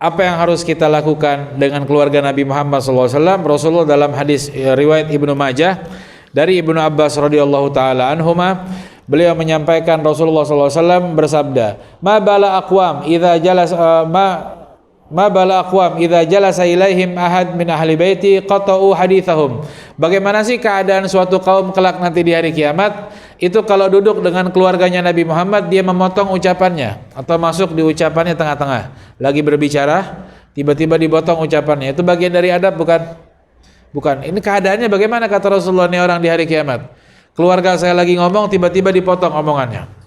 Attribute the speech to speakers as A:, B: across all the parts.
A: apa yang harus kita lakukan dengan keluarga Nabi Muhammad SAW? Rasulullah dalam hadis riwayat Ibnu Majah dari Ibnu Abbas radhiyallahu taala anhuma, beliau menyampaikan Rasulullah SAW bersabda, ma bala aqwam idza jalasa ilaihim ahad min ahli baiti qata'u hadithahum. Bagaimana sih keadaan suatu kaum kelak nanti di hari kiamat? Itu kalau duduk dengan keluarganya Nabi Muhammad, dia memotong ucapannya atau masuk di ucapannya tengah-tengah. Lagi berbicara, tiba-tiba dipotong ucapannya. Itu bagian dari adab, bukan? Bukan. Ini keadaannya bagaimana kata Rasulullah, ini orang di hari kiamat. Keluarga saya lagi ngomong, tiba-tiba dipotong omongannya.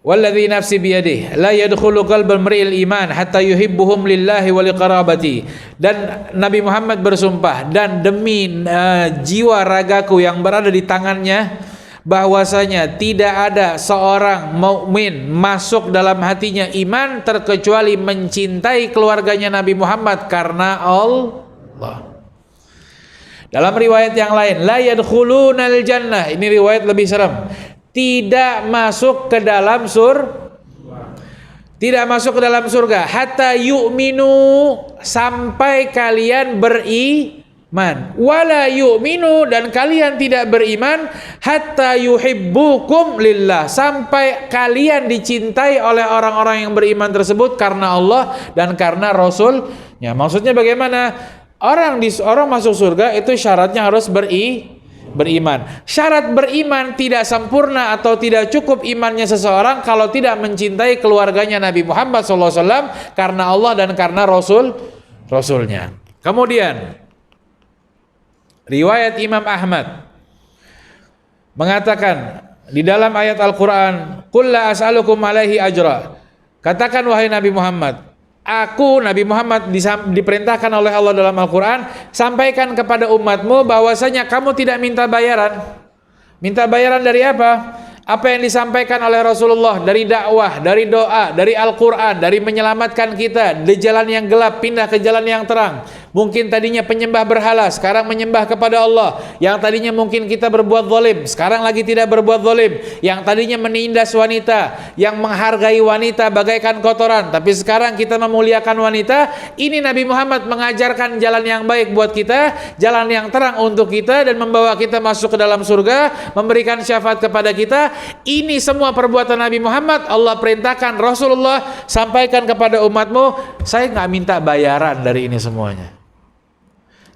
A: Walladzi nafsi biyadihi la yadkhulu qalbal mar'il iman hatta yuhibbuhum lillahi wa liqarabati. Dan Nabi Muhammad bersumpah, dan demi jiwa ragaku yang berada di tangannya, bahwasanya tidak ada seorang mukmin masuk dalam hatinya iman terkecuali mencintai keluarganya Nabi Muhammad karena Allah. Dalam riwayat yang lain, la yadkhulunal jannah, ini riwayat lebih serem, tidak masuk ke dalam surga hatta yu'minu, sampai kalian beriman, wala yu'minu, dan kalian tidak beriman, hatta yuhibbukum lillah, sampai kalian dicintai oleh orang-orang yang beriman tersebut karena Allah dan karena Rasulnya. Maksudnya bagaimana? Orang masuk surga itu syaratnya harus beriman. Syarat beriman tidak sempurna atau tidak cukup imannya seseorang kalau tidak mencintai keluarganya Nabi Muhammad SAW karena Allah dan karena Rasulnya. Kemudian riwayat Imam Ahmad mengatakan di dalam ayat Al-Quran, qul la as'alukum alaihi ajra, katakan wahai Nabi Muhammad, aku Nabi Muhammad diperintahkan oleh Allah dalam Al-Quran, sampaikan kepada umatmu bahwasanya kamu tidak minta bayaran. Minta bayaran dari apa? Apa yang disampaikan oleh Rasulullah dari dakwah, dari doa, dari Al-Quran, dari menyelamatkan kita di jalan yang gelap pindah ke jalan yang terang. Mungkin tadinya penyembah berhala, sekarang menyembah kepada Allah. Yang tadinya mungkin kita berbuat zalim, sekarang lagi tidak berbuat zalim. Yang tadinya menindas wanita, yang menghargai wanita bagaikan kotoran, tapi sekarang kita memuliakan wanita. Ini Nabi Muhammad mengajarkan jalan yang baik buat kita, jalan yang terang untuk kita, dan membawa kita masuk ke dalam surga, memberikan syafaat kepada kita. Ini semua perbuatan Nabi Muhammad. Allah perintahkan Rasulullah, sampaikan kepada umatmu. Saya nggak minta bayaran dari ini semuanya.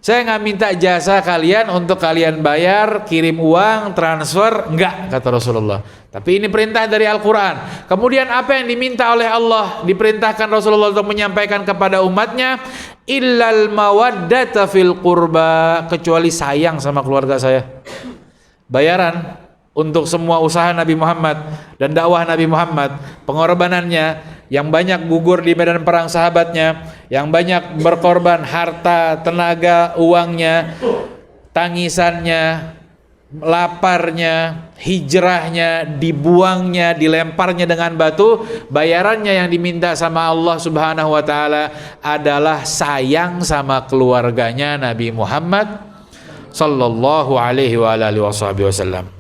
A: Saya nggak minta jasa kalian untuk kalian bayar, kirim uang, transfer, enggak, kata Rasulullah. Tapi ini perintah dari Al-Quran. Kemudian apa yang diminta oleh Allah, diperintahkan Rasulullah untuk menyampaikan kepada umatnya, illal mawaddata fil qurba, kecuali sayang sama keluarga saya. Bayaran untuk semua usaha Nabi Muhammad dan dakwah Nabi Muhammad, pengorbanannya yang banyak gugur di medan perang sahabatnya, yang banyak berkorban harta, tenaga, uangnya, tangisannya, laparnya, hijrahnya, dibuangnya, dilemparnya dengan batu. Bayarannya yang diminta sama Allah Subhanahu wa taala adalah sayang sama keluarganya Nabi Muhammad sallallahu alaihi wa alihi wasallam.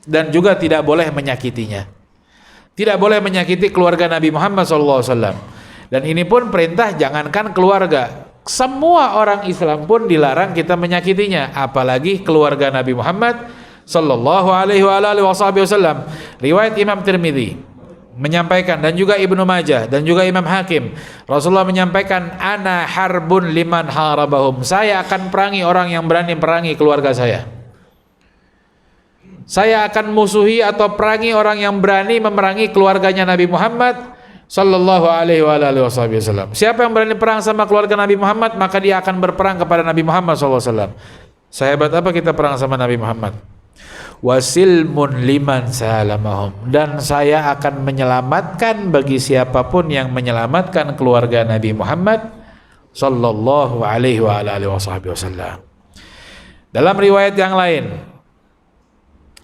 A: Dan juga tidak boleh menyakitinya. Tidak boleh menyakiti keluarga Nabi Muhammad SAW. Dan ini pun perintah jangankan keluarga, semua orang Islam pun dilarang kita menyakitinya, apalagi keluarga Nabi Muhammad sallallahu alaihi wasallam. Riwayat Imam Tirmidzi menyampaikan, dan juga Ibnu Majah dan juga Imam Hakim, Rasulullah menyampaikan, ana harbun liman harabahum, saya akan perangi orang yang berani perangi keluarga saya. Saya akan musuhi atau perangi orang yang berani memerangi keluarganya Nabi Muhammad sallallahu alaihi wasallam. Siapa yang berani perang sama keluarga Nabi Muhammad, maka dia akan berperang kepada Nabi Muhammad sallallahu alaihi wasallam. Sehebat apa kita perang sama Nabi Muhammad? Wasilmun liman salamahum, dan saya akan menyelamatkan bagi siapapun yang menyelamatkan keluarga Nabi Muhammad sallallahu alaihi wasallam. Dalam riwayat yang lain,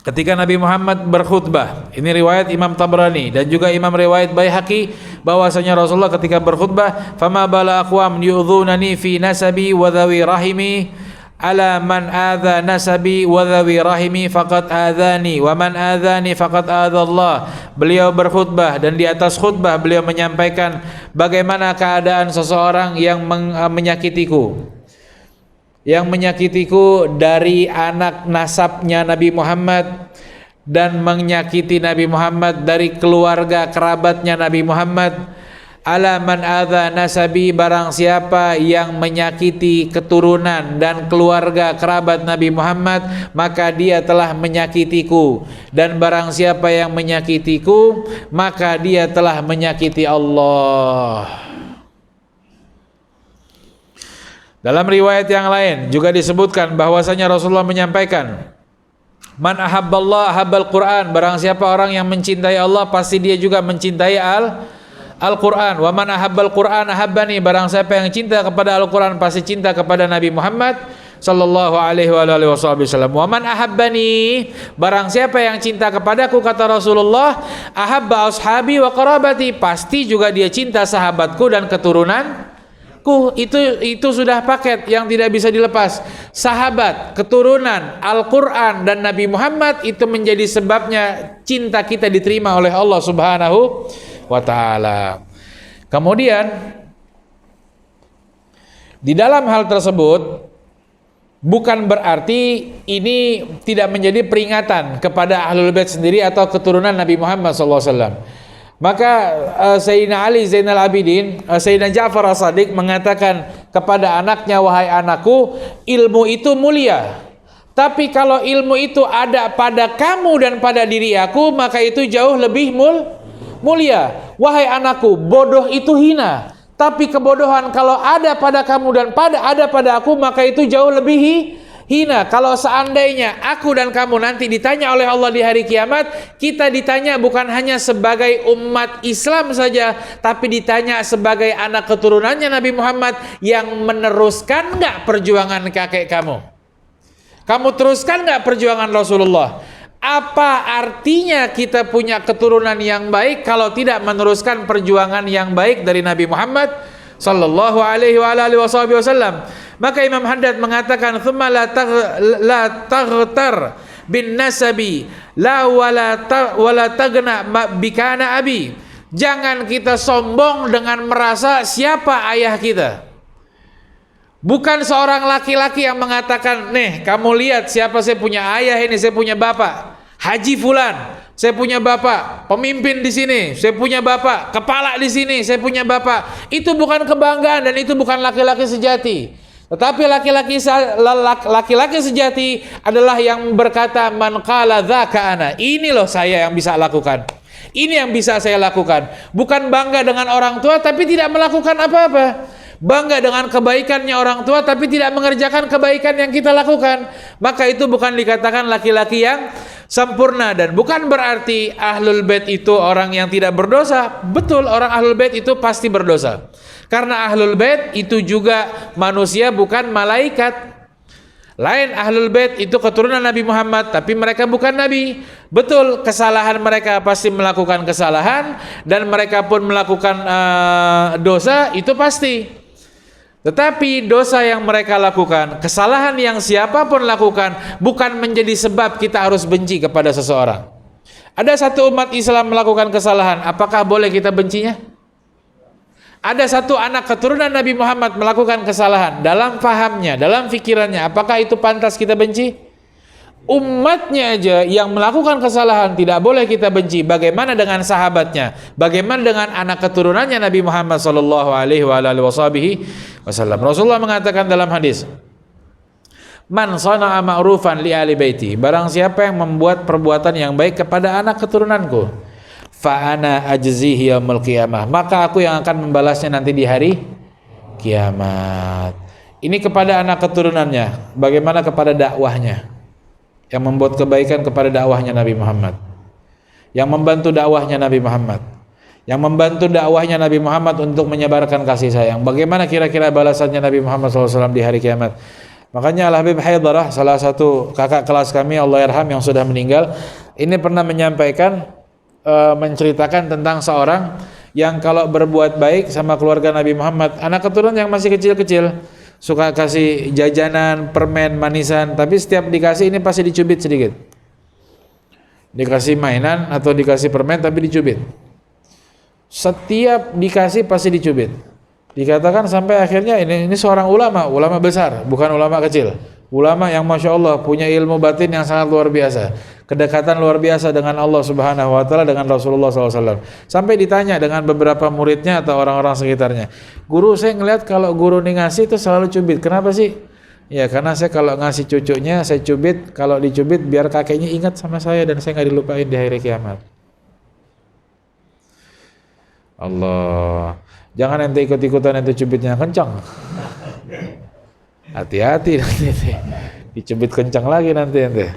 A: ketika Nabi Muhammad berkhutbah, ini riwayat Imam Tabrani dan juga Imam riwayat Baihaqi, bahwasanya Rasulullah ketika berkhutbah, fama bala aqwam yu'dhunani fi nasabi wa dhawi rahimi ala man adza nasabi wa dhawi rahimi faqad adzani wa man adzani faqad adzallah. Beliau berkhutbah dan di atas khutbah beliau menyampaikan bagaimana keadaan seseorang yang menyakitiku. Yang menyakitiku dari anak nasabnya Nabi Muhammad dan menyakiti Nabi Muhammad dari keluarga kerabatnya Nabi Muhammad. Ala man adza nasabi, barang siapa yang menyakiti keturunan dan keluarga kerabat Nabi Muhammad, maka dia telah menyakitiku, dan barang siapa yang menyakitiku, maka dia telah menyakiti Allah. Dalam riwayat yang lain juga disebutkan bahwasanya Rasulullah menyampaikan, man ahabballah ahabbal Quran, barang siapa orang yang mencintai Allah pasti dia juga mencintai Al-Quran. Wa man ahabbal Quran ahabbani, barang siapa yang cinta kepada Al-Quran pasti cinta kepada Nabi Muhammad sallallahu alaihi wasallam. Wa man ahabbani, barang siapa yang cinta kepadaku, kata Rasulullah, ahabba ashabi wa qarabati, pasti juga dia cinta sahabatku dan keturunanku. Itu sudah paket yang tidak bisa dilepas. Sahabat, keturunan, Al-Quran dan Nabi Muhammad itu menjadi sebabnya cinta kita diterima oleh Allah Subhanahu wa ta'ala. Kemudian di dalam hal tersebut bukan berarti ini tidak menjadi peringatan kepada Ahlul Bait sendiri atau keturunan Nabi Muhammad SAW. Maka Sayyidina Ali Zainal Abidin, Sayyidina Ja'far As-Shadiq mengatakan kepada anaknya, wahai anakku, ilmu itu mulia, tapi kalau ilmu itu ada pada kamu dan pada diri aku, maka itu jauh lebih mulia. Wahai anakku, bodoh itu hina, tapi kebodohan kalau ada pada kamu dan ada pada aku, maka itu jauh lebih hina. Kalau seandainya aku dan kamu nanti ditanya oleh Allah di hari kiamat, kita ditanya bukan hanya sebagai umat Islam saja, tapi ditanya sebagai anak keturunannya Nabi Muhammad yang meneruskan nggak perjuangan kakek kamu? Kamu teruskan nggak perjuangan Rasulullah? Apa artinya kita punya keturunan yang baik kalau tidak meneruskan perjuangan yang baik dari Nabi Muhammad sallallahu alaihi wasallam? Maka Imam Haddad mengatakan, "Tsumma la taghtar bin nasabi la wala tagna bikana abi." Jangan kita sombong dengan merasa siapa ayah kita. Bukan seorang laki-laki yang mengatakan, "Nih, kamu lihat siapa saya punya ayah ini, saya punya bapak. Haji fulan, saya punya bapak. Pemimpin di sini, saya punya bapak. Kepala di sini, saya punya bapak." Itu bukan kebanggaan dan itu bukan laki-laki sejati. Tetapi laki-laki sejati adalah yang berkata, "Man qala dzaka ana." Ini loh saya yang bisa lakukan. Ini yang bisa saya lakukan. Bukan bangga dengan orang tua tapi tidak melakukan apa-apa. Bangga dengan kebaikannya orang tua tapi tidak mengerjakan kebaikan yang kita lakukan. Maka itu bukan dikatakan laki-laki yang sempurna, dan bukan berarti Ahlul Bait itu orang yang tidak berdosa. Betul, orang Ahlul Bait itu pasti berdosa. Karena Ahlul Bait itu juga manusia, bukan malaikat. Lain Ahlul Bait itu keturunan Nabi Muhammad, tapi mereka bukan Nabi. Betul, kesalahan mereka pasti melakukan kesalahan, dan mereka pun melakukan dosa, itu pasti. Tetapi dosa yang mereka lakukan, kesalahan yang siapapun lakukan, bukan menjadi sebab kita harus benci kepada seseorang. Ada satu umat Islam melakukan kesalahan, apakah boleh kita bencinya? Ada satu anak keturunan Nabi Muhammad melakukan kesalahan dalam fahamnya, dalam fikirannya, apakah itu pantas kita benci? Umatnya aja yang melakukan kesalahan tidak boleh kita benci. Bagaimana dengan sahabatnya? Bagaimana dengan anak keturunannya Nabi Muhammad sallallahu alaihi wasallam? Rasulullah mengatakan dalam hadis, "Man sana'a ma'rufan li ahli baiti." Barang siapa yang membuat perbuatan yang baik kepada anak keturunanku, fa ana ajzihi yaumil qiyamah, maka aku yang akan membalasnya nanti di hari kiamat. Ini kepada anak keturunannya. Bagaimana kepada dakwahnya? Yang membuat kebaikan kepada dakwahnya Nabi Muhammad, yang membantu dakwahnya Nabi Muhammad, yang membantu dakwahnya Nabi Muhammad untuk menyebarkan kasih sayang. Bagaimana kira-kira balasannya Nabi Muhammad SAW di hari kiamat? Makanya Al-Habib Haidarah, salah satu kakak kelas kami, Allah yarham, yang sudah meninggal, ini pernah menyampaikan, menceritakan tentang seorang yang kalau berbuat baik sama keluarga Nabi Muhammad, anak keturunan yang masih kecil-kecil, suka kasih jajanan, permen, manisan, tapi setiap dikasih ini pasti dicubit sedikit. Dikasih mainan atau dikasih permen tapi dicubit. Setiap dikasih pasti dicubit. Dikatakan sampai akhirnya ini seorang ulama besar, bukan ulama kecil. Ulama yang Masya Allah punya ilmu batin yang sangat luar biasa, kedekatan luar biasa dengan Allah Subhanahu Wa Taala, dengan Rasulullah SAW. Sampai ditanya dengan beberapa muridnya atau orang-orang sekitarnya, guru saya ngelihat kalau guru nih ngasih itu selalu cubit, kenapa sih? Ya karena saya kalau ngasih cucunya saya cubit, kalau dicubit biar kakeknya ingat sama saya dan saya nggak dilupain di hari kiamat. Allah, jangan ente ikut-ikutan ente cubitnya kencang. Hati-hati nanti dicubit kencang lagi nanti ente.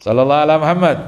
A: Sallallahu alaihi Muhammad.